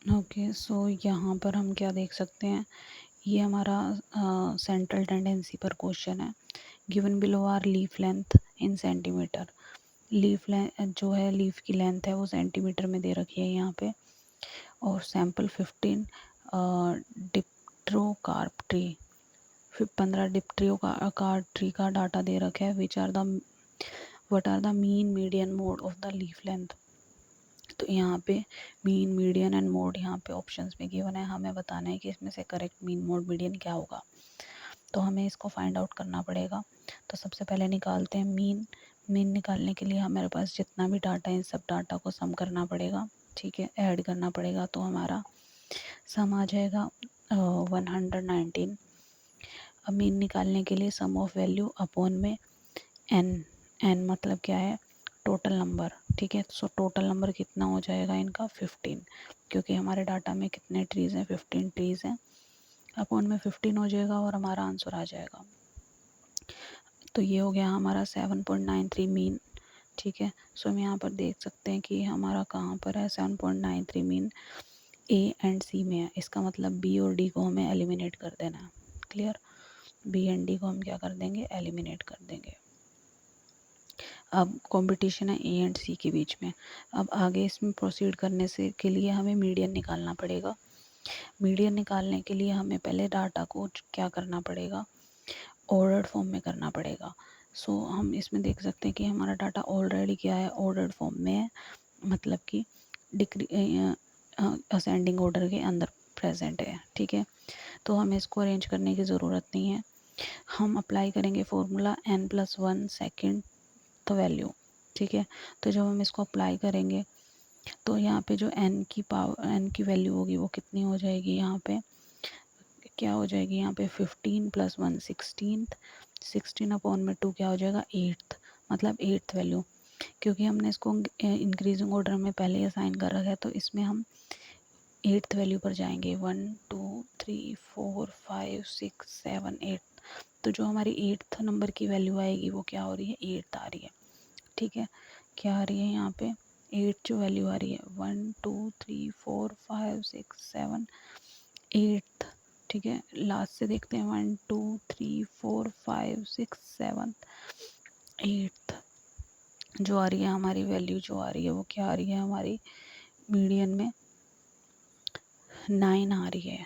Okay, सो यहाँ पर हम क्या देख सकते हैं, ये हमारा सेंट्रल टेंडेंसी पर क्वेश्चन है। Given below are leaf length in centimetre. Leaf length जो है, लीफ की लेंथ है वो सेंटीमीटर में दे रखी है यहाँ पे। और सैंपल 15 डिप्ट्रोकार्प ट्री, फिर 15 डिप्ट्रोकार्प ट्री का डाटा दे रखा है। What are the mean median mode of the leaf length. तो यहाँ पे मीन मीडियन एंड मोड यहाँ पे ऑप्शंस में गिवन है, हमें बताना है कि इसमें से करेक्ट मीन मोड मीडियन क्या होगा। तो हमें इसको फाइंड आउट करना पड़ेगा। तो सबसे पहले निकालते हैं मीन। मीन निकालने के लिए हमारे पास जितना भी डाटा है इन सब डाटा को सम करना पड़ेगा, ठीक है, ऐड करना पड़ेगा। तो हमारा सम आ जाएगा 119। अब मीन निकालने के लिए सम ऑफ वैल्यू अपॉन में एन मतलब क्या है, टोटल नंबर, ठीक है। सो टोटल नंबर कितना हो जाएगा इनका 15, क्योंकि हमारे डाटा में कितने ट्रीज़ हैं, 15 ट्रीज़ हैं। अपॉन में 15 हो जाएगा और हमारा आंसर आ जाएगा। तो ये हो गया हमारा 7.93 मीन, ठीक है। सो हम यहाँ पर देख सकते हैं कि हमारा कहाँ पर है, 7.93 मीन ए एंड सी में है। इसका मतलब बी और डी को हमें एलिमिनेट कर देना है। क्लियर, बी एंड डी को हम क्या कर देंगे, एलिमिनेट कर देंगे। अब कंपटीशन है ए एंड सी के बीच में। अब आगे इसमें प्रोसीड करने से के लिए हमें मीडियन निकालना पड़ेगा। मीडियन निकालने के लिए हमें पहले डाटा को क्या करना पड़ेगा, ऑर्डर्ड फॉर्म में करना पड़ेगा। सो हम इसमें देख सकते हैं कि हमारा डाटा ऑलरेडी क्या है, ऑर्डर्ड फॉर्म में है, मतलब कि असेंडिंग ऑर्डर के अंदर प्रेजेंट है, ठीक है। तो हमें इसको अरेंज करने की ज़रूरत नहीं है। हम अप्लाई करेंगे फॉर्मूला n+1 सेकेंड तो वैल्यू, ठीक है। तो जब हम इसको अप्लाई करेंगे तो यहाँ पे जो n की वैल्यू होगी वो कितनी हो जाएगी, यहाँ पे क्या हो जाएगी, यहाँ पे 15 + 1 16 अपॉन में 2 क्या हो जाएगा 8, मतलब 8th वैल्यू। क्योंकि हमने इसको इंक्रीजिंग ऑर्डर में पहले असाइन कर रखा है, तो इसमें हम 8th वैल्यू पर जाएंगे। 1 2 3 4 5 6 7 8। तो जो हमारी 8th नंबर की वैल्यू आएगी वो क्या हो रही है, 8 आ रही है, ठीक है। क्या आ रही है यहाँ पे 8 जो वैल्यू आ रही है, 1 2 3 4 5 6 7 8, ठीक है। लास्ट से देखते हैं, 1 2 3 4 5 6 7 8 जो आ रही है हमारी वैल्यू, जो आ रही है वो क्या आ रही है, हमारी मीडियन में 9 आ रही है,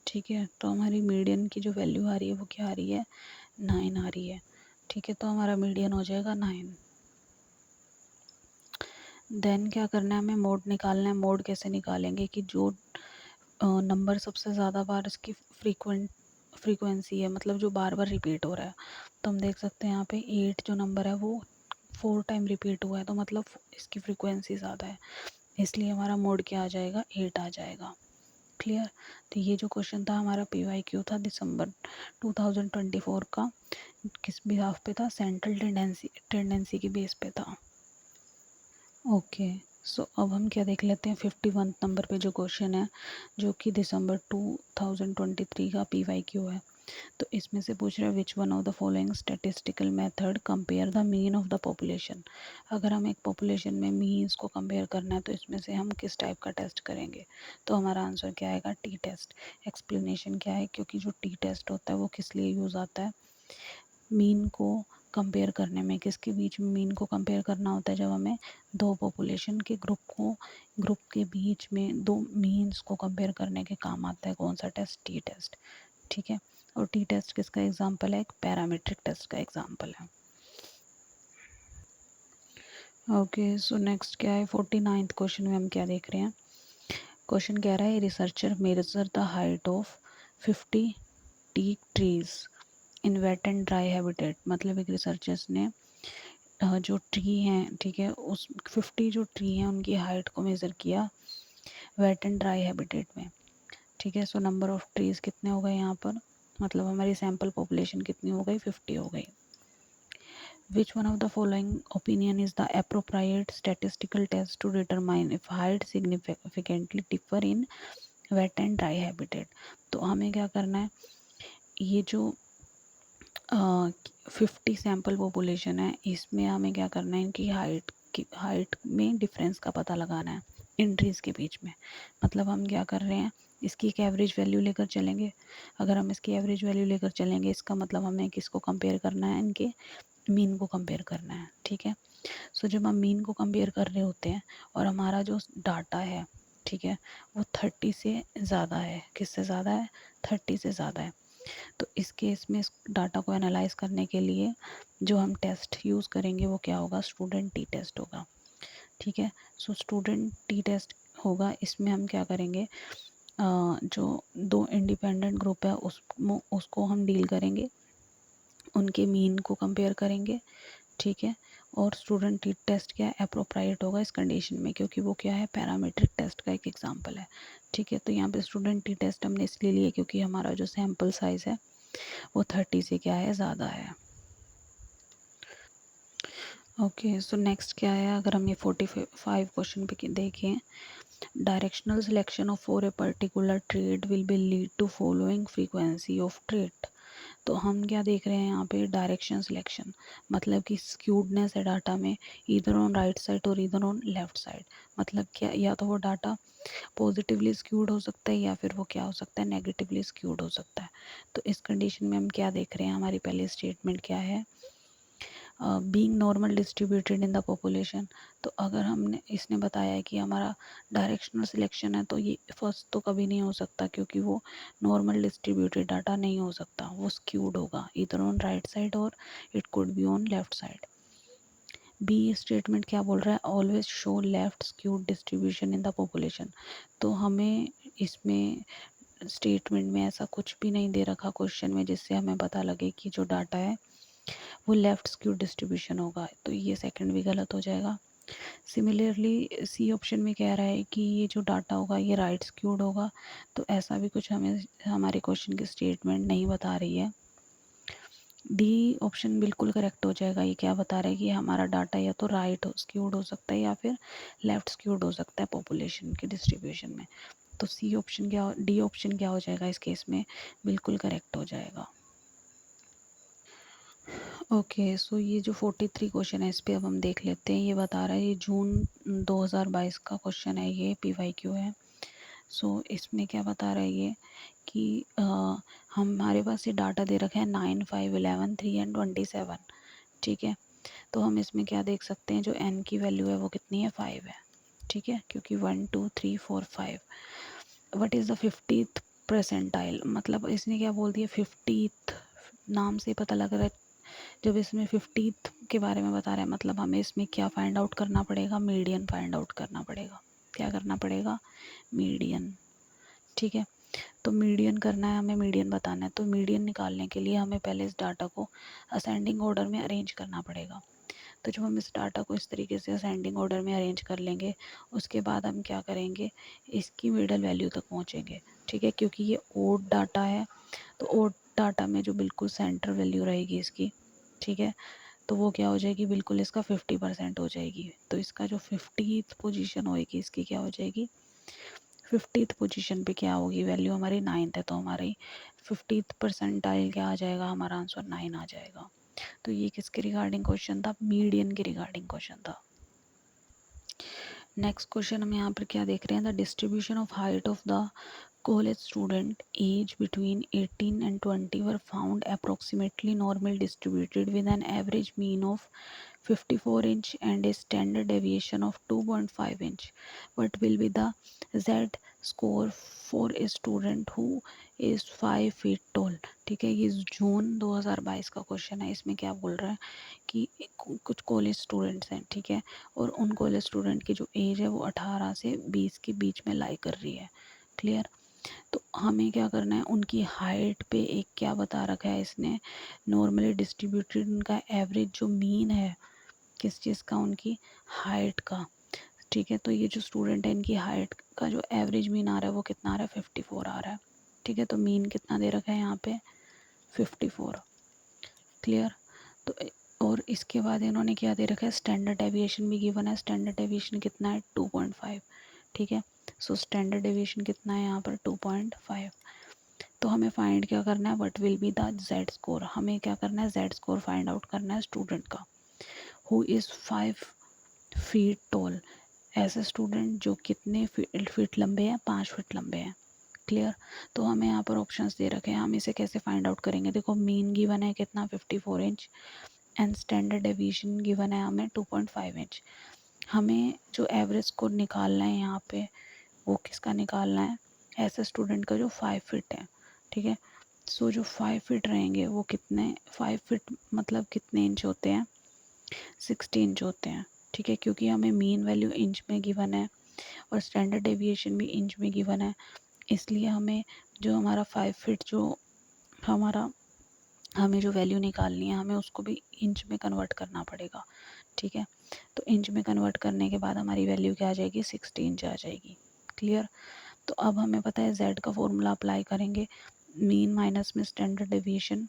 ठीक है। तो हमारी मीडियन की जो वैल्यू आ रही है वो क्या आ रही है, 9 आ रही है, ठीक है। तो हमारा मीडियन हो जाएगा 9। देन क्या करना है, हमें मोड निकालना है। मोड कैसे निकालेंगे कि जो नंबर सबसे ज़्यादा बार इसकी फ्रीक्वेंसी है, मतलब जो बार बार रिपीट हो रहा है। तो हम देख सकते हैं यहाँ पे 8 जो नंबर है वो 4 टाइम रिपीट हुआ है, तो मतलब इसकी फ्रीक्वेंसी ज़्यादा है, इसलिए हमारा मोड क्या आ जाएगा, 8 आ जाएगा। क्लियर। तो ये जो क्वेश्चन था हमारा PYQ था दिसंबर 2024 का, किस बिहाफ पे था, सेंट्रल टेंडेंसी के बेस पे था। ओके, सो अब हम क्या देख लेते हैं, 51 नंबर पे जो क्वेश्चन है, जो कि दिसंबर 2023 का PYQ है। तो इसमें से पूछ रहा है which one of the following statistical method compare the mean of the population. अगर हम एक पॉपुलेशन में मीन्स को कंपेयर करना है तो इसमें से हम किस टाइप का टेस्ट करेंगे। तो हमारा आंसर क्या आएगा, टी टेस्ट। एक्सप्लेनेशन क्या है, क्योंकि जो टी टेस्ट होता है वो किस लिए यूज़ आता है, मीन को कंपेयर करने में। किसके बीच में मीन को कंपेयर करना होता है, जब हमें दो पॉपुलेशन के ग्रुप के बीच में दो मीन्स को कंपेयर करने के काम आता है। कौन सा टेस्ट, टी टेस्ट, ठीक है। और टी टेस्ट किसका एग्जाम्पल है, एक पैरामीट्रिक टेस्ट का एग्जाम्पल है। ओके, सो नेक्स्ट क्या है, 49th क्वेश्चन में हम क्या देख रहे हैं। क्वेश्चन कह रहा है researcher measure the height of 50 tea trees in wet and dry habitat. मतलब एक रिसर्चर्स ने जो ट्री हैं, ठीक है, उस 50 जो ट्री हैं उनकी हाइट को मेज़र किया वेट एंड ड्राई हैबिटेट में, ठीक है। सो नंबर ऑफ ट्रीज कितने हो गए यहाँ पर, मतलब हमारी सैम्पल पॉपुलेशन कितनी हो गई, 50 हो गई। Which one of the following opinion is the appropriate statistical test to determine if height significantly differ in wet and dry habitat। तो हमें क्या करना है, ये जो 50 सैम्पल पॉपुलेशन है इसमें हमें क्या करना है, इनकी हाइट में डिफरेंस का पता लगाना है। एंट्रीज़ के बीच में। मतलब हम क्या कर रहे हैं, इसकी एक एवरेज वैल्यू लेकर चलेंगे। अगर हम इसकी एवरेज वैल्यू लेकर चलेंगे, इसका मतलब हमें किसको कंपेयर करना है, इनके मीन को कंपेयर करना है। ठीक है, सो जब हम मीन को कंपेयर कर रहे होते हैं और हमारा जो डाटा है, ठीक है, वो 30 से ज़्यादा है। किससे ज़्यादा है? 30 से ज़्यादा है। तो इस केस में इस डाटा को एनालाइज करने के लिए जो हम टेस्ट यूज़ करेंगे वो क्या होगा? स्टूडेंट टी टेस्ट होगा। ठीक है, सो स्टूडेंट टी टेस्ट होगा। इसमें हम क्या करेंगे, जो दो इंडिपेंडेंट ग्रुप है उसको हम डील करेंगे, उनके मीन को कंपेयर करेंगे। ठीक है, और स्टूडेंट टी टेस्ट क्या है? अप्रोप्रिएट होगा इस कंडीशन में, क्योंकि वो क्या है? पैरामीट्रिक टेस्ट का एक एग्जांपल है। ठीक है, तो यहाँ पे स्टूडेंट टी टेस्ट हमने इसलिए लिया क्योंकि हमारा जो सैम्पल साइज़ है वो 30 से क्या है? ज़्यादा है। ओके, सो नेक्स्ट क्या है, अगर हम ये 45 क्वेश्चन पे देखें, directional selection of for a particular trade will be lead to following frequency of trade. तो हम क्या देख रहे हैं यहाँ पे? डायरेक्शन सिलेक्शन, मतलब कि स्क्यूडनेस है डाटा में, इधर ऑन राइट साइड और इधर ऑन लेफ्ट साइड। मतलब क्या, या तो वो डाटा पॉजिटिवली स्क्यूड हो सकता है या फिर वो क्या हो सकता है? नेगेटिवली स्क्यूड हो सकता है। तो इस कंडीशन में हम क्या देख रहे हैं, हमारी पहली स्टेटमेंट क्या है? Being normal distributed in the population. तो अगर हमने इसने बताया है कि हमारा डायरेक्शनल सिलेक्शन है, तो ये फर्स्ट तो कभी नहीं हो सकता, क्योंकि वो नॉर्मल डिस्ट्रीब्यूटेड डाटा नहीं हो सकता, वो स्क्यूड होगा इधर ऑन राइट साइड और it could be on left side. B statement क्या बोल रहा है? Always show left skewed distribution in the population. तो हमें इसमें स्टेटमेंट में ऐसा कुछ भी नहीं दे रखा क्वेश्चन में जिससे हमें पता लगे कि जो डाटा है वो लेफ़्ट स्क्यू डिस्ट्रीब्यूशन होगा, तो ये सेकंड भी गलत हो जाएगा। सिमिलरली सी ऑप्शन में कह रहा है कि ये जो डाटा होगा ये राइट स्क्यूड होगा, तो ऐसा भी कुछ हमें हमारे क्वेश्चन की स्टेटमेंट नहीं बता रही है। डी ऑप्शन बिल्कुल करेक्ट हो जाएगा। ये क्या बता रहा है कि हमारा डाटा या तो राइट स्क्यूड हो सकता है या फिर लेफ़्ट स्क्यूड हो सकता है पॉपुलेशन के डिस्ट्रीब्यूशन में। तो सी ऑप्शन क्या, डी ऑप्शन क्या हो जाएगा इस केस में? बिल्कुल करेक्ट हो जाएगा। ओके, सो ये जो 43 क्वेश्चन है इस पे अब हम देख लेते हैं। ये बता रहा है, ये जून 2022 का क्वेश्चन है, ये PYQ है। सो इसमें क्या बता रहा है ये कि हमारे पास ये डाटा दे रखा है 9, 5, 11, 3 एंड 27। ठीक है, तो हम इसमें क्या देख सकते हैं, जो n की वैल्यू है वो कितनी है? 5 है। ठीक है, क्योंकि 1, 2, 3, 4, 5। What is the 50th percentile? मतलब इसने क्या बोल दिया? 50th, नाम से पता लग रहा है जब इसमें 50th के बारे में बता रहा है, मतलब हमें इसमें क्या फाइंड आउट करना पड़ेगा? मीडियन फाइंड आउट करना पड़ेगा। क्या करना पड़ेगा? मीडियन। ठीक है, तो मीडियन करना है हमें, मीडियन बताना है। तो मीडियन निकालने के लिए हमें पहले इस डाटा को असेंडिंग ऑर्डर में अरेंज करना पड़ेगा। तो जब हम इस डाटा को इस तरीके से असेंडिंग ऑर्डर में अरेंज कर लेंगे, उसके बाद हम क्या करेंगे, इसकी मिडल वैल्यू तक पहुँचेंगे। ठीक है, क्योंकि ये ओड डाटा है, तो ओड डाटा में जो बिल्कुल सेंटर वैल्यू रहेगी इसकी, ठीक है, तो वो क्या हो जाएगी? बिल्कुल इसका 50% हो जाएगी। तो इसका जो 50th पोजीशन होएगी इसकी क्या हो जाएगी? 50th पोजीशन पे क्या होगी वैल्यू? हमारी 9th है, तो हमारी 50th परसेंटाइल क्या आ जाएगा? हमारा आंसर 9 आ जाएगा। तो ये किसके रिगार्डिंग क्वेश्चन था? मीडियन के रिगार्डिंग क्वेश्चन था। नेक्स्ट क्वेश्चन हम यहाँ पर क्या देख रहे हैं? The distribution of height of the college student age between 18 and 20 were found approximately normal distributed with an average mean of 54 inch and a standard deviation of 2.5 inch. What will be the Z score for a student who is 5 feet tall? ठीक है, ये जून 2022 का question है। इसमें क्या बोल रहा है कि कुछ कॉलेज स्टूडेंट्स हैं, ठीक है, और उन कॉलेज स्टूडेंट की जो एज है वो 18 से 20 के बीच में लाई कर रही है। क्लियर? तो हमें क्या करना है, उनकी हाइट पे एक क्या बता रखा है इसने? नॉर्मली डिस्ट्रीब्यूटेड उनका एवरेज जो मीन है, किस चीज़ का? उनकी हाइट का। ठीक है, तो ये जो स्टूडेंट है इनकी हाइट का जो एवरेज मीन आ रहा है वो कितना आ रहा है? 54 आ रहा है। ठीक है, तो मीन कितना दे रखा है यहाँ पे? 54। क्लियर? तो और इसके बाद इन्होंने क्या दे रखा है? स्टैंडर्ड डेविएशन भी गिवन है। स्टैंडर्ड डेविएशन कितना है? 2.5। ठीक है, सो स्टैंडर्ड डेविएशन कितना है यहाँ पर? 2.5। तो हमें फाइंड क्या करना है? What will be the Z score? हमें क्या करना है? जेड स्कोर फाइंड आउट करना है स्टूडेंट का हु इज़ 5 फीट टॉल ऐसे स्टूडेंट जो कितने फीट लंबे हैं, 5 फीट लंबे हैं। क्लियर। तो हमें यहाँ पर ऑप्शंस दे रखे हैं, हम इसे कैसे फाइंड आउट करेंगे। देखो मीन गिवन है कितना 54 inch and standard deviation given है हमें 2.5 इंच। हमें जो एवरेज को निकालना है यहाँ पे, वो किसका निकालना है, ऐसे स्टूडेंट का जो 5 फीट है। ठीक है। सो जो 5 फीट रहेंगे वो कितने, 5 फीट मतलब कितने इंच होते हैं, 60 इंच होते हैं। ठीक है, क्योंकि हमें मीन वैल्यू इंच में गिवन है और स्टैंडर्ड डेविएशन भी इंच में गिवन है, इसलिए हमें जो हमारा 5 फीट जो हमारा हमें जो वैल्यू निकालनी है, हमें उसको भी इंच में कन्वर्ट करना पड़ेगा। ठीक है, तो इंच में कन्वर्ट करने के बाद हमारी वैल्यू क्या आ जाएगी, 60 इंच आ जाएगी। क्लियर। तो अब हमें पता है z का फॉर्मूला अप्लाई करेंगे, मीन माइनस में स्टैंडर्ड डेविएशन।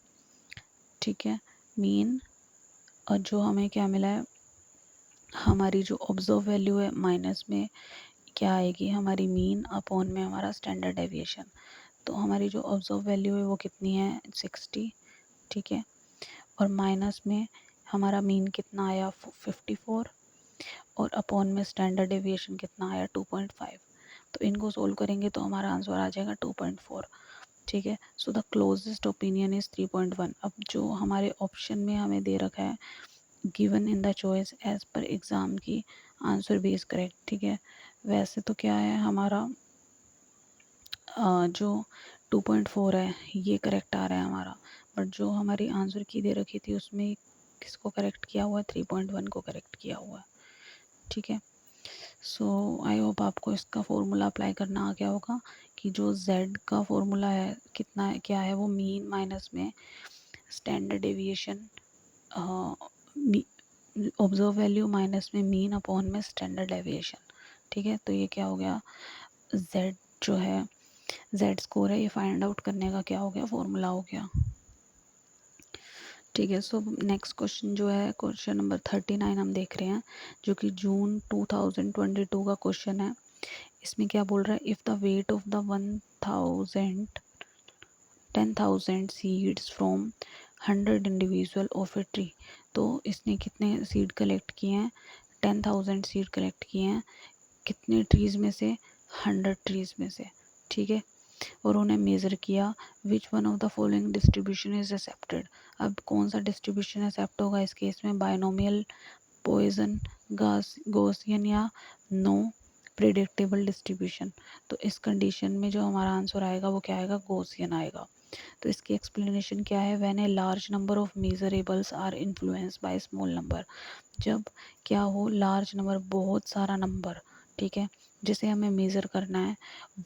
ठीक है, मीन और जो हमें क्या मिला है, हमारी जो ऑब्जर्व वैल्यू है माइनस में क्या आएगी, हमारी मीन अपॉन में हमारा स्टैंडर्ड डेविएशन। तो हमारी जो ऑब्जर्व वैल्यू है वो कितनी है, 60। ठीक है, और माइनस में हमारा मीन कितना आया, 54, और अपॉन में स्टैंडर्ड डेविएशन कितना आया, 2.5। तो इनको सोल्व करेंगे तो हमारा आंसर आ जाएगा 2.4। ठीक है, so the closest opinion is 3.1। अब जो हमारे ऑप्शन में हमें दे रखा है, given in the choice as per exam की आंसर भी इज़ करेक्ट। ठीक है, वैसे तो क्या है हमारा जो 2.4 है ये करेक्ट आ रहा है हमारा, बट जो हमारी आंसर की दे रखी थी उसमें किसको करेक्ट किया हुआ है, 3.1 को करेक्ट किया हुआ है। ठीक है, सो आई होप आपको इसका फॉर्मूला अप्लाई करना आ गया होगा कि जो z का फॉर्मूला है कितना है, क्या है वो, मीन माइनस में standard deviation, observe value minus में मीन अपॉन में स्टैंडर्ड डेविएशन। ठीक है, तो ये क्या हो गया, z जो है z स्कोर है, ये फाइंड आउट करने का क्या हो गया, फॉर्मूला हो गया। ठीक है, सो नेक्स्ट क्वेश्चन जो है क्वेश्चन नंबर 39 हम देख रहे हैं, जो कि जून 2022 का क्वेश्चन है। इसमें क्या बोल रहा है, if the weight of the 10,000 seeds from 100 individual of a tree. तो इसने कितने सीड कलेक्ट किए हैं, 10,000 सीड कलेक्ट किए हैं, कितने ट्रीज़ में से, 100 ट्रीज़ में से। ठीक है, और उन्हें मेज़र किया, which one of the following distribution is accepted. अब कौन सा डिस्ट्रीब्यूशन एक्सेप्ट होगा इस केस में, बाइनोमियल, पॉइजन, गॉसियन या नो प्रिडिक्टेबल डिस्ट्रीब्यूशन। तो इस कंडीशन में जो हमारा आंसर आएगा वो क्या आएगा, गॉसियन आएगा। तो इसकी एक्सप्लेनेशन क्या है, when a large number of measurables are influenced by small number. जब क्या हो, लार्ज नंबर, बहुत सारा नंबर, ठीक है, जिसे हमें मेज़र करना है,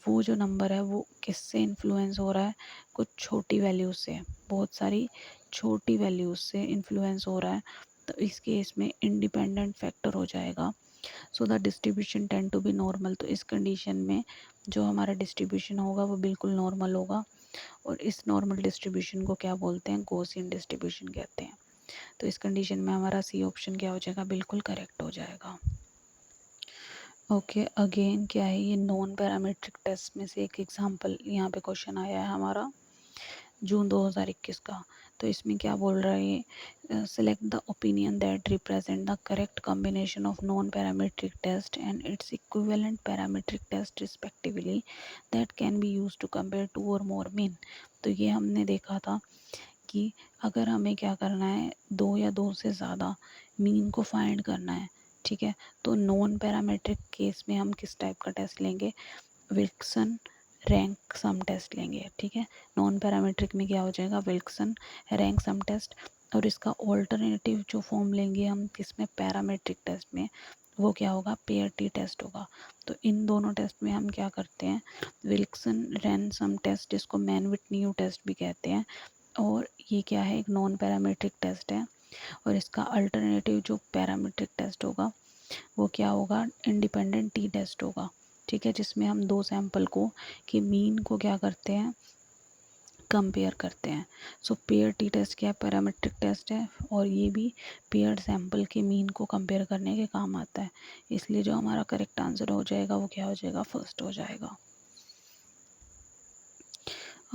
वो जो नंबर है वो किससे इन्फ्लुएंस हो रहा है, कुछ छोटी वैल्यूज से, बहुत सारी छोटी वैल्यूज से इन्फ्लुएंस हो रहा है। तो इस केस में इंडिपेंडेंट फैक्टर हो जाएगा, so the distribution tend to be normal. तो इस कंडीशन में जो हमारा डिस्ट्रीब्यूशन होगा वो बिल्कुल नॉर्मल होगा, और इस नॉर्मल डिस्ट्रीब्यूशन को क्या बोलते हैं, गॉसियन डिस्ट्रीब्यूशन कहते हैं। तो इस कंडीशन में हमारा सी ऑप्शन क्या हो जाएगा, बिल्कुल करेक्ट हो जाएगा। ओके, अगेन क्या है, ये नॉन पैरामीट्रिक टेस्ट में से एक एग्जांपल यहाँ पे क्वेश्चन आया है हमारा जून 2021 का। तो इसमें क्या बोल रहा है, select the opinion that represent the correct combination of non parametric test and its equivalent parametric test respectively that can be use to compare 2 और मोर मीन। तो ये हमने देखा था कि अगर हमें क्या करना है, 2 या 2 से ज़्यादा मीन को फाइंड करना है। ठीक है, तो नॉन पैरामीट्रिक केस में हम किस टाइप का टेस्ट लेंगे, विल्सन रैंक सम टेस्ट लेंगे। ठीक है, नॉन पैरामीट्रिक में क्या हो जाएगा, विल्सन रैंक सम टेस्ट, और इसका ऑल्टरनेटिव जो फॉर्म लेंगे हम किसमें, पैरामीट्रिक टेस्ट में, वो क्या होगा, पेयर टी टेस्ट होगा। तो इन दोनों टेस्ट में हम क्या करते हैं, विल्सन रैंक टेस्ट, जिसको मैन विटनी टेस्ट भी कहते हैं, और ये क्या है, एक नॉन पैरामीट्रिक टेस्ट है, और इसका अल्टरनेटिव जो पैरामीट्रिक टेस्ट होगा वो क्या होगा, इंडिपेंडेंट टी टेस्ट होगा। ठीक है, जिसमें हम 2 सैंपल को कि मीन को क्या करते हैं, कंपेयर करते हैं। सो पेयर टी टेस्ट क्या है, पैरामीट्रिक टेस्ट है, और ये भी पेयर सैंपल के मीन को कंपेयर करने के काम आता है। इसलिए जो हमारा करेक्ट आंसर हो जाएगा वो क्या हो जाएगा, फर्स्ट हो जाएगा।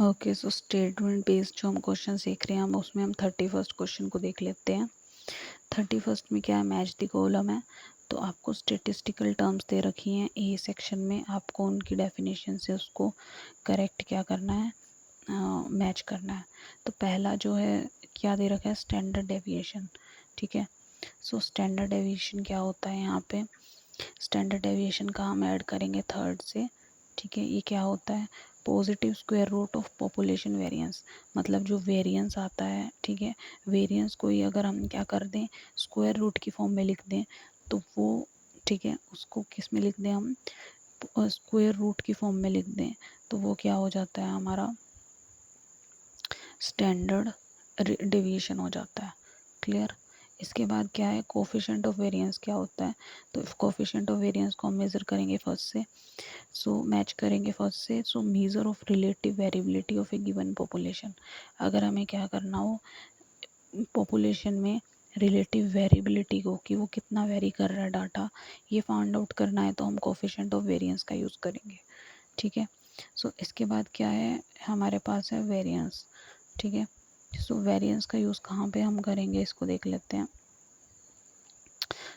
ओके, सो स्टेटमेंट बेस्ड जो हम क्वेश्चन देख रहे हैं हम उसमें हम 31st क्वेश्चन को देख लेते हैं। 31st में क्या है, मैच द कॉलम है। तो आपको स्टेटिस्टिकल टर्म्स दे रखी हैं ए सेक्शन में, आपको उनकी डेफिनेशन से उसको करेक्ट क्या करना है, मैच करना है। तो पहला जो है क्या दे रखा है, स्टैंडर्ड डेविएशन। ठीक है, सो स्टैंडर्ड डेविएशन क्या होता है यहाँ पे, स्टैंडर्ड डेविएशन का हम ऐड करेंगे थर्ड से। ठीक है, ये क्या होता है, positive square root of population variance, मतलब जो वेरिएंस आता है, ठीक है, वेरिएंस को ही अगर हम क्या कर दें, स्क्वायर रूट की फॉर्म में लिख दें तो वो, ठीक है, उसको किस में लिख दें हम, स्क्वायर रूट की फॉर्म में लिख दें तो वो क्या हो जाता है हमारा, स्टैंडर्ड डेविएशन हो जाता है। क्लियर। इसके बाद क्या है, कोफिशिएंट ऑफ वेरिएंस क्या होता है, तो कोफिशिएंट ऑफ वेरिएंस को हम मेज़र करेंगे फर्स्ट से, सो मैच करेंगे फर्स्ट से, so measure of relative variability of A given population. अगर हमें क्या करना हो पॉपुलेशन में रिलेटिव वेरिएबिलिटी को, कि वो कितना वेरी कर रहा है डाटा, ये फाइंड आउट करना है तो हम कोफिशिएंट ऑफ वेरिएंस का यूज़ करेंगे। ठीक है, सो इसके बाद क्या है हमारे पास है वेरिएंस। ठीक है, सो वेरिएंस का यूज़ कहाँ पे हम करेंगे, इसको देख लेते हैं।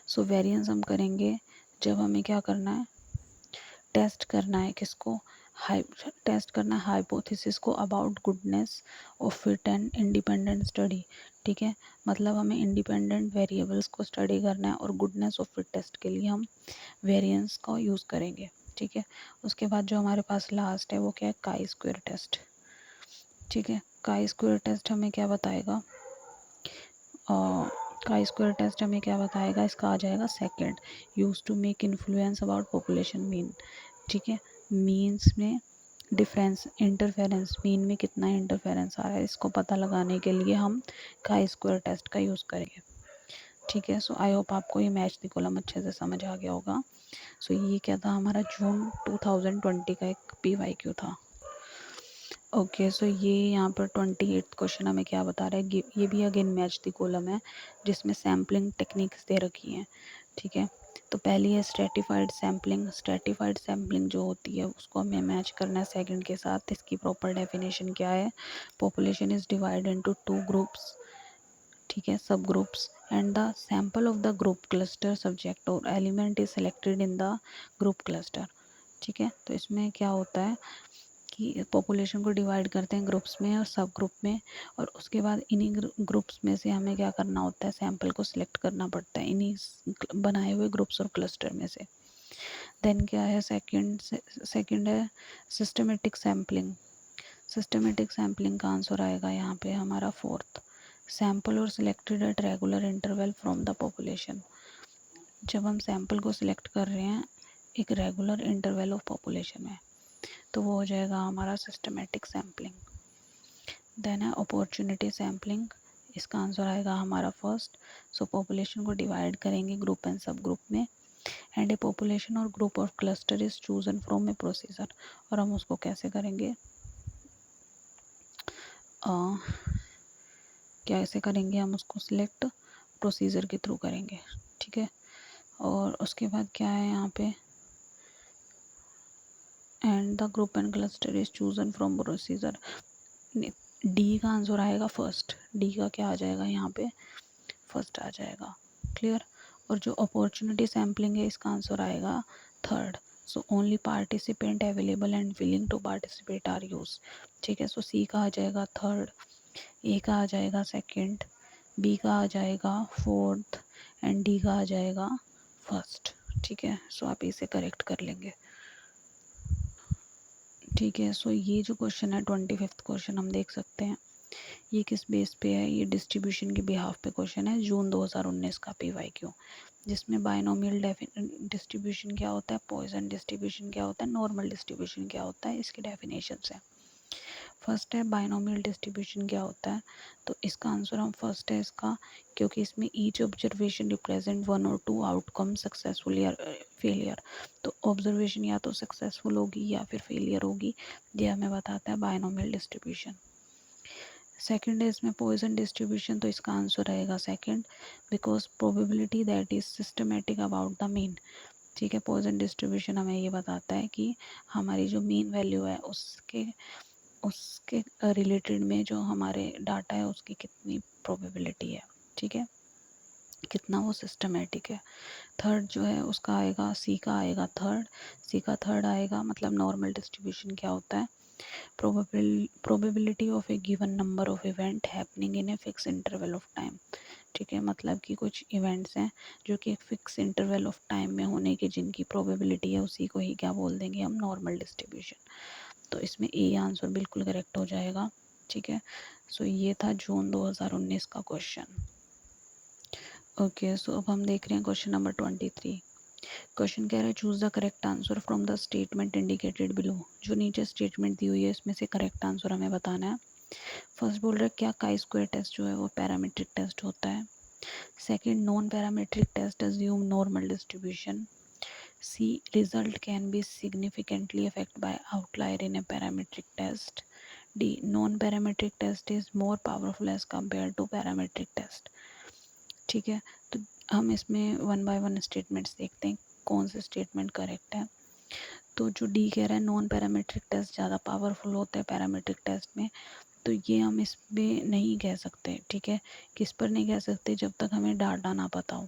सो वेरिएंस हम करेंगे जब हमें क्या करना है, टेस्ट करना है किसको, टेस्ट करना है हाइपोथेसिस को about goodness of fit and independent study. ठीक है, मतलब हमें इंडिपेंडेंट वेरिएबल्स को स्टडी करना है और गुडनेस ऑफ फिट टेस्ट के लिए हम वेरिएंस का यूज़ करेंगे। ठीक है, उसके बाद जो हमारे पास लास्ट है वो क्या है, काई स्क्वायर टेस्ट। ठीक है, काई स्क्वायर टेस्ट हमें क्या बताएगा, काई स्क्वायर टेस्ट हमें क्या बताएगा, इसका आ जाएगा second, use to make influence about population mean. ठीक है, मीन्स में डिफरेंस, इंटरफेरेंस, मीन में कितना इंटरफेरेंस आ रहा है, इसको पता लगाने के लिए हम काई स्क्वायर टेस्ट का यूज़ करेंगे। ठीक है, सो आई होप आपको ये मैच द कॉलम अच्छे से समझ आ गया होगा। सो ये क्या था, हमारा जून 2020 का एक PYQ था। ओके, सो ये यहाँ पर 28th क्वेश्चन हमें क्या बता रहा है, ये भी अगेन मैच द कॉलम है जिसमें सैम्पलिंग टेक्निक्स दे रखी हैं। ठीक है, तो पहली है स्ट्रेटिफाइड सैम्पलिंग। स्ट्रेटिफाइड सैम्पलिंग जो होती है उसको हमें मैच करना है सेकंड के साथ। इसकी प्रॉपर डेफिनेशन क्या है, population is divide into 2 groups, ठीक है, sub groups, and the sample of the group cluster subject और element is selected in the group cluster. ठीक है, तो इसमें क्या होता है कि पॉपुलेशन को डिवाइड करते हैं ग्रुप्स में और सब ग्रुप में, और उसके बाद इन्हीं ग्रुप्स में से हमें क्या करना होता है, सैंपल को सिलेक्ट करना पड़ता है इन्हीं बनाए हुए ग्रुप्स और क्लस्टर में से। देन क्या है, सेकंड है सिस्टमेटिक सैम्पलिंग। सिस्टमेटिक सैम्पलिंग का आंसर आएगा यहाँ पे हमारा फोर्थ, सैंपल और selected at regular interval from the population. जब हम सैंपल को सिलेक्ट कर रहे हैं एक रेगुलर इंटरवल ऑफ पॉपुलेशन में, तो वो हो जाएगा हमारा सिस्टमेटिक सैम्पलिंग। देन है अपॉर्चुनिटी सैम्पलिंग, इसका आंसर आएगा हमारा फर्स्ट। सो पॉपुलेशन को डिवाइड करेंगे ग्रुप एंड सब ग्रुप में, एंड ए पॉपुलेशन और group of cluster is chosen from A procedure, और हम उसको कैसे करेंगे, कैसे करेंगे हम उसको सिलेक्ट, प्रोसीजर के थ्रू करेंगे। ठीक है, और उसके बाद क्या है यहाँ पे, and the group and cluster is chosen from procedure. D का आंसर आएगा फर्स्ट, डी का क्या आ जाएगा यहाँ पे, फर्स्ट आ जाएगा। क्लियर। और जो अपॉर्चुनिटी सैम्पलिंग है इसका आंसर आएगा third, so only participant available and willing to participate are use. ठीक है, सो सी का आ जाएगा थर्ड, ए का आ जाएगा सेकंड, बी का आ जाएगा फोर्थ, एंड डी का आ जाएगा फर्स्ट। ठीक है, सो आप इसे करेक्ट कर लेंगे। ठीक है, सो ये जो क्वेश्चन है 25th क्वेश्चन हम देख सकते हैं, ये किस बेस पे है, ये डिस्ट्रीब्यूशन के बिहाफ पे क्वेश्चन है, जून 2019 का PYQ, जिसमें बायनोमियल डिस्ट्रीब्यूशन क्या होता है, पॉइजन डिस्ट्रीब्यूशन क्या होता है, नॉर्मल डिस्ट्रीब्यूशन क्या होता है, इसकी डेफिनेशन है। फर्स्ट है बायनोमियल डिस्ट्रीब्यूशन क्या होता है, तो इसका आंसर हम फर्स्ट है इसका, क्योंकि इसमें ईच ऑब्जर्वेशन रिप्रेजेंट 1 और 2 आउटकम सक्सेसफुल या फेलियर, तो ऑब्जर्वेशन या तो सक्सेसफुल होगी या फिर फेलियर होगी, ये हमें बताता है बायनोमियल डिस्ट्रीब्यूशन। सेकंड है इसमें पॉइजन डिस्ट्रीब्यूशन, तो इसका आंसर रहेगा second, because probability that is systematic about the mean. ठीक है, पॉइजन डिस्ट्रीब्यूशन हमें ये बताता है कि हमारी जो मीन वैल्यू है उसके उसके रिलेटेड में जो हमारे डाटा है उसकी कितनी प्रोबेबिलिटी है। ठीक है, कितना वो सिस्टमेटिक है। थर्ड जो है उसका आएगा, सी का आएगा थर्ड, सी का थर्ड आएगा, मतलब नॉर्मल डिस्ट्रीब्यूशन क्या होता है, probability of A given number of event happening in a fix interval of time. ठीक है, मतलब कि कुछ इवेंट्स हैं जो कि एक फिक्स इंटरवल ऑफ टाइम में होने की जिनकी प्रोबेबिलिटी है, उसी को ही क्या बोल देंगे हम, नॉर्मल डिस्ट्रीब्यूशन। तो इसमें ए आंसर बिल्कुल करेक्ट हो जाएगा। ठीक है, सो ये था जून 2019 का क्वेश्चन। ओके, सो अब हम देख रहे हैं क्वेश्चन नंबर 23। क्वेश्चन कह रहा है choose the correct answer from the statement indicated below. जो नीचे स्टेटमेंट दी हुई है इसमें से करेक्ट आंसर हमें बताना है। फर्स्ट बोल रहा है क्या काई स्क्वायर टेस्ट जो है वो पैरामीट्रिक टेस्ट होता है। Second, non parametric test assume normal distribution. C, result can be significantly affect by outlier in a parametric test. D, non parametric test is more powerful as compare to parametric test. ठीक है, तो हम इसमें one by one statements देखते हैं कौन से statement correct है। तो जो डी कह रहा है नॉन पैरामीट्रिक टेस्ट ज़्यादा पावरफुल होता है पैरामीट्रिक टेस्ट में, तो ये हम इस पर नहीं कह सकते। ठीक है, किस पर नहीं कह सकते, जब तक हमें डाटा ना पता हो,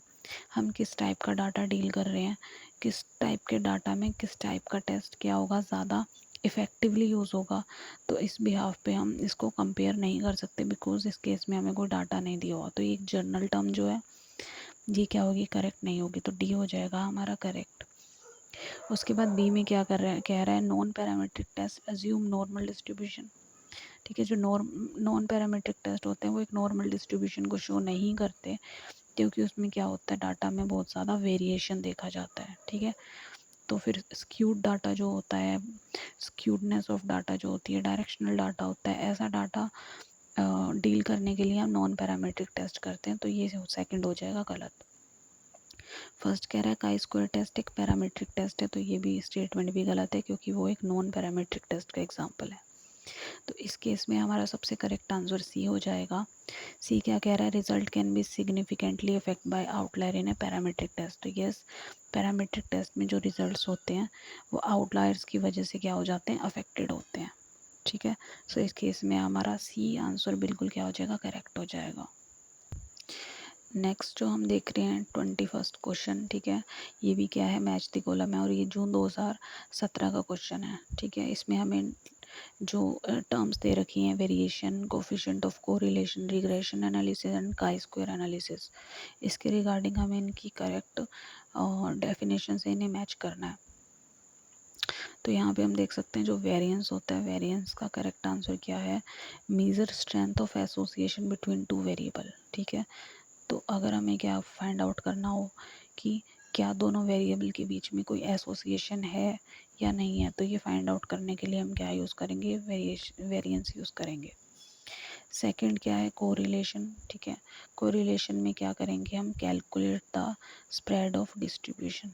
हम किस टाइप का डाटा डील कर रहे हैं, किस टाइप के डाटा में किस टाइप का टेस्ट क्या होगा, ज़्यादा इफ़ेक्टिवली यूज़ होगा। तो इस बिहाफ पे हम इसको कंपेयर नहीं कर सकते, बिकॉज इस केस में हमें कोई डाटा नहीं दिया हुआ। तो एक जनरल टर्म जो है ये क्या होगी, करेक्ट नहीं होगी, तो डी हो जाएगा हमारा करेक्ट। उसके बाद बी में क्या कर रहा है, कह रहा है non parametric test assume normal distribution. ठीक है, जो नॉन पैरामीट्रिक टेस्ट होते हैं वो एक नॉर्मल डिस्ट्रीब्यूशन को शो नहीं करते, क्योंकि उसमें क्या होता है, डाटा में बहुत ज़्यादा वेरिएशन देखा जाता है। ठीक है, तो फिर स्क्यूड डाटा जो होता है, स्क्यूडनेस ऑफ डाटा जो होती है, डायरेक्शनल डाटा होता है, ऐसा डाटा डील करने के लिए हम नॉन पैरामीट्रिक टेस्ट करते हैं। तो ये सेकंड हो जाएगा गलत। फर्स्ट कह रहा है काई स्क्वायर टेस्ट एक पैरामीट्रिक टेस्ट है, तो ये भी स्टेटमेंट भी गलत है, क्योंकि वो एक नॉन पैरामीट्रिक टेस्ट का एग्जांपल है। तो इस केस में हमारा सबसे करेक्ट आंसर सी हो जाएगा। सी क्या कह रहा है, result can be significantly affect by outlier in a parametric test. तो यस, पैरामीट्रिक टेस्ट में जो रिजल्ट्स होते हैं वो आउटलायर्स की वजह से क्या हो जाते हैं, अफेक्टेड होते हैं। ठीक है, सो इस केस में हमारा सी आंसर बिल्कुल क्या हो जाएगा, करेक्ट हो जाएगा। नेक्स्ट जो हम देख रहे हैं 21 क्वेश्चन। ठीक है, ये भी क्या है, मैच द कॉलम है, और ये जून 2017 का क्वेश्चन है। ठीक है, इसमें हमें जो टर्म्स दे रखी हैं, variation, coefficient of correlation, regression analysis and chi square analysis, इसके रिगार्डिंग हमें इनकी करेक्ट डेफिनेशन से इन्हें मैच करना है। तो यहाँ पे हम देख सकते हैं जो वेरिएंस होता है, वेरिएंस का करेक्ट आंसर क्या है, measure strength of association between two variable. ठीक है, तो अगर हमें क्या फाइंड आउट करना हो कि क्या दोनों वेरिएबल के बीच में कोई एसोसिएशन है या नहीं है, तो ये फाइंड आउट करने के लिए हम क्या यूज़ करेंगे, वेरिएंस यूज़ करेंगे। सेकंड क्या है, कोरिलेशन। ठीक है, कोरिलेशन में क्या करेंगे हम, calculate the spread of distribution.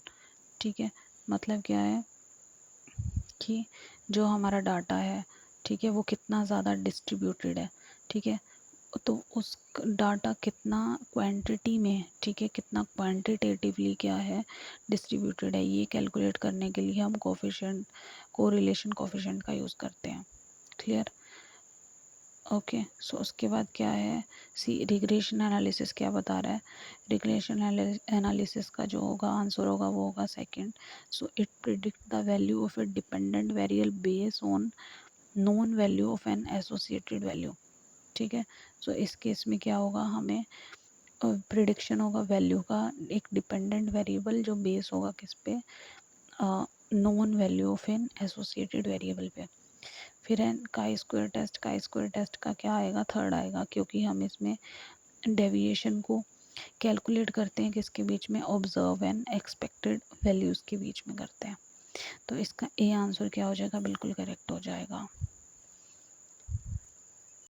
ठीक है, मतलब क्या है कि जो हमारा डाटा है, ठीक है, वो कितना ज़्यादा डिस्ट्रीब्यूटेड है। ठीक है, तो उस डाटा कितना क्वांटिटी में, ठीक है, कितना क्वांटिटेटिवली क्या है, डिस्ट्रीब्यूटेड है, ये कैलकुलेट करने के लिए हम कोफिशिएंट, कोरिलेशन कोफिशिएंट का यूज़ करते हैं। क्लियर। ओके, सो उसके बाद क्या है, सी, रिग्रेशन एनालिसिस क्या बता रहा है, रिग्रेशन एनालिसिस का जो होगा आंसर होगा वो होगा second. So it predict the value of A dependent variable based on known value of an associated value. ठीक है, सो इस केस में क्या होगा, हमें प्रिडिक्शन होगा वैल्यू का, एक डिपेंडेंट वेरिएबल जो बेस होगा किस पे, known value of an associated variable पे। फिर है chi square test, chi square test का क्या आएगा, थर्ड आएगा, क्योंकि हम इसमें डेविएशन को कैलकुलेट करते हैं किसके बीच में, ऑब्जर्व एंड एक्सपेक्टेड वैल्यूज़ के बीच में करते हैं। तो इसका ए आंसर क्या हो जाएगा, बिल्कुल करेक्ट हो जाएगा।